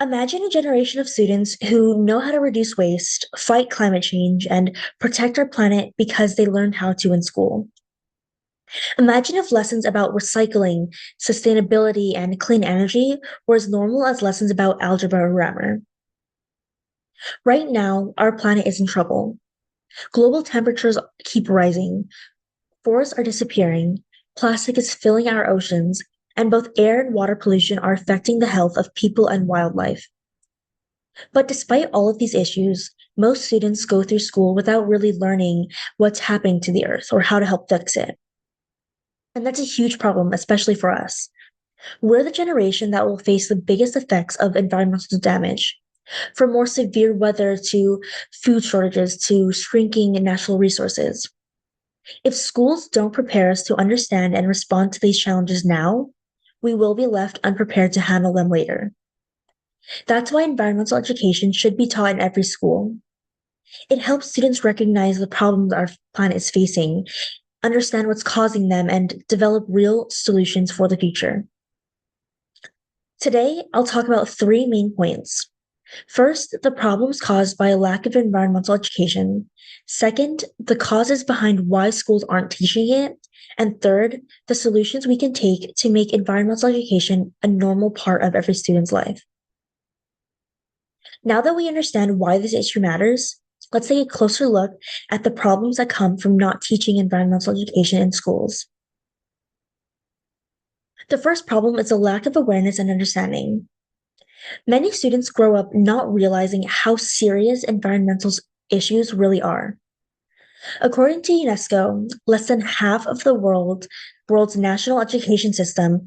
Imagine a generation of students who know how to reduce waste, fight climate change, and protect our planet because they learned how to in school. Imagine if lessons about recycling, sustainability, and clean energy were as normal as lessons about algebra or grammar. Right now, our planet is in trouble. Global temperatures keep rising, forests are disappearing, plastic is filling our oceans, and both air and water pollution are affecting the health of people and wildlife. But despite all of these issues, most students go through school without really learning what's happening to the earth or how to help fix it. And that's a huge problem, especially for us. We're the generation that will face the biggest effects of environmental damage, from more severe weather to food shortages to shrinking natural resources. If schools don't prepare us to understand and respond to these challenges now, we will be left unprepared to handle them later. That's why environmental education should be taught in every school. It helps students recognize the problems our planet is facing, understand what's causing them, and develop real solutions for the future. Today, I'll talk about three main points. First, the problems caused by a lack of environmental education. Second, the causes behind why schools aren't teaching it. And third, the solutions we can take to make environmental education a normal part of every student's life. Now that we understand why this issue matters, let's take a closer look at the problems that come from not teaching environmental education in schools. The first problem is a lack of awareness and understanding. Many students grow up not realizing how serious environmental issues really are. According to UNESCO, less than half of the world's national education system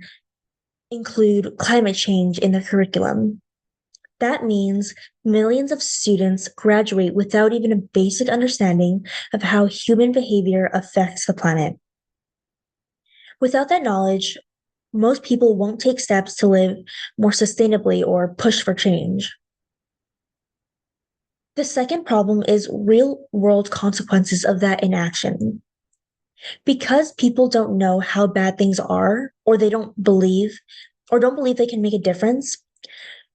include climate change in their curriculum. That means millions of students graduate without even a basic understanding of how human behavior affects the planet. Without that knowledge, most people won't take steps to live more sustainably or push for change. The second problem is real world consequences of that inaction. Because people don't know how bad things are, or don't believe they can make a difference,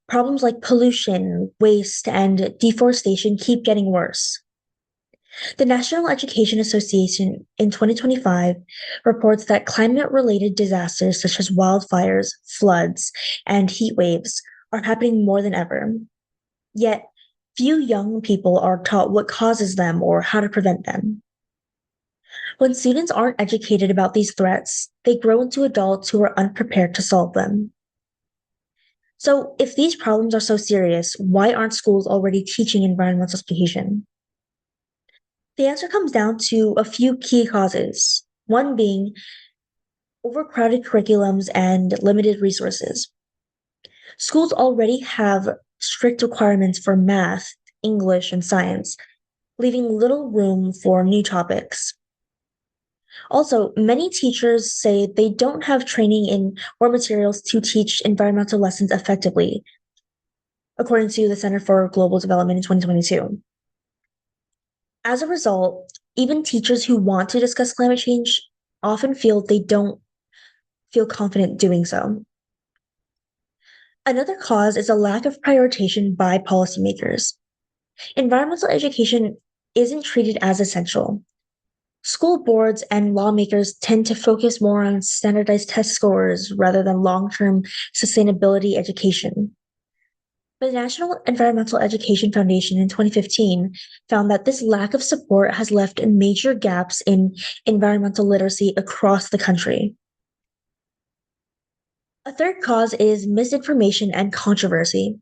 problems like pollution, waste, and deforestation keep getting worse. The National Education Association in 2025 reports that climate related disasters such as wildfires, floods, and heat waves are happening more than ever. Yet, few young people are taught what causes them or how to prevent them. When students aren't educated about these threats, they grow into adults who are unprepared to solve them. So, if these problems are so serious, why aren't schools already teaching environmental education? The answer comes down to a few key causes, one being overcrowded curriculums and limited resources. Schools already have strict requirements for math, English, and science, leaving little room for new topics. Also, many teachers say they don't have training in or materials to teach environmental lessons effectively, according to the Center for Global Development in 2022. As a result, even teachers who want to discuss climate change often feel they don't feel confident doing so. Another cause is a lack of prioritization by policymakers. Environmental education isn't treated as essential. School boards and lawmakers tend to focus more on standardized test scores rather than long term sustainability education. But the National Environmental Education Foundation in 2015 found that this lack of support has left major gaps in environmental literacy across the country. A third cause is misinformation and controversy.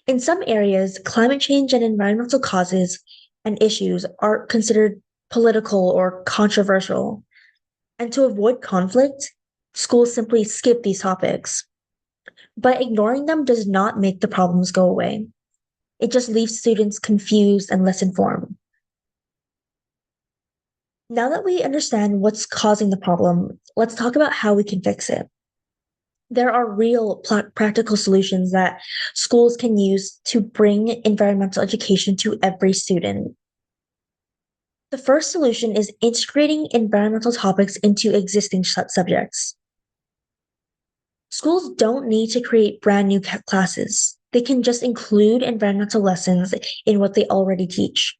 In some areas, climate change and environmental causes and issues are considered political or controversial. And to avoid conflict, schools simply skip these topics. But ignoring them does not make the problems go away. It just leaves students confused and less informed. Now that we understand what's causing the problem, let's talk about how we can fix it. There are real practical solutions that schools can use to bring environmental education to every student. The first solution is integrating environmental topics into existing subjects. Schools don't need to create brand new classes. they can just include environmental lessons in what they already teach.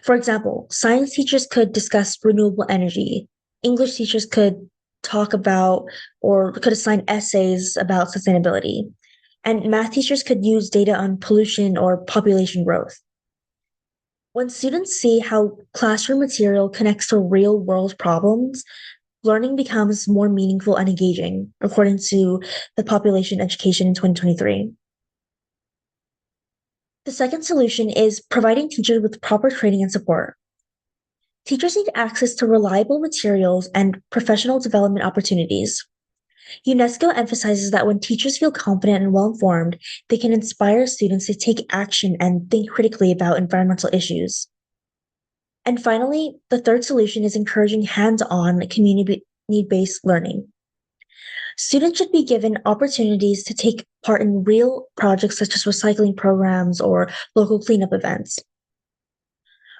For example, science teachers could discuss renewable energy. English teachers could talk about or could assign essays about sustainability. And math teachers could use data on pollution or population growth. When students see how classroom material connects to real world problems, learning becomes more meaningful and engaging, according to the Population Education in 2023. The second solution is providing teachers with proper training and support. Teachers need access to reliable materials and professional development opportunities. UNESCO emphasizes that when teachers feel confident and well informed, they can inspire students to take action and think critically about environmental issues. And finally, the third solution is encouraging hands on community based learning. Students should be given opportunities to take part in real projects such as recycling programs or local cleanup events.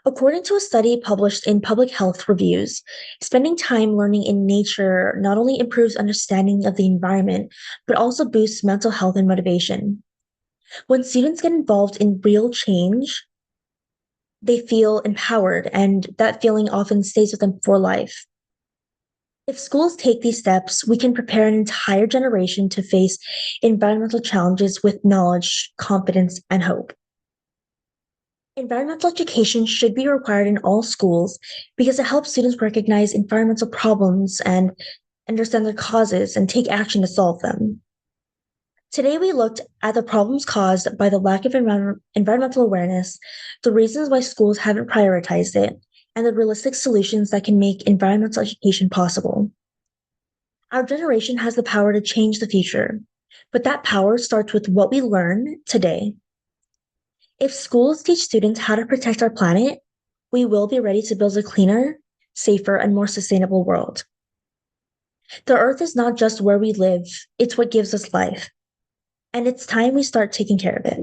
According to a study published in Public Health Reviews, spending time learning in nature not only improves understanding of the environment, but also boosts mental health and motivation. When students get involved in real change, they feel empowered, and that feeling often stays with them for life. If schools take these steps, we can prepare an entire generation to face environmental challenges with knowledge, confidence, and hope. Environmental education should be required in all schools because it helps students recognize environmental problems and understand their causes and take action to solve them. Today, we looked at the problems caused by the lack of environmental awareness, the reasons why schools haven't prioritized it, and the realistic solutions that can make environmental education possible. Our generation has the power to change the future, but that power starts with what we learn today. If schools teach students how to protect our planet, we will be ready to build a cleaner, safer, and more sustainable world. The earth is not just where we live, it's what gives us life. And it's time we start taking care of it.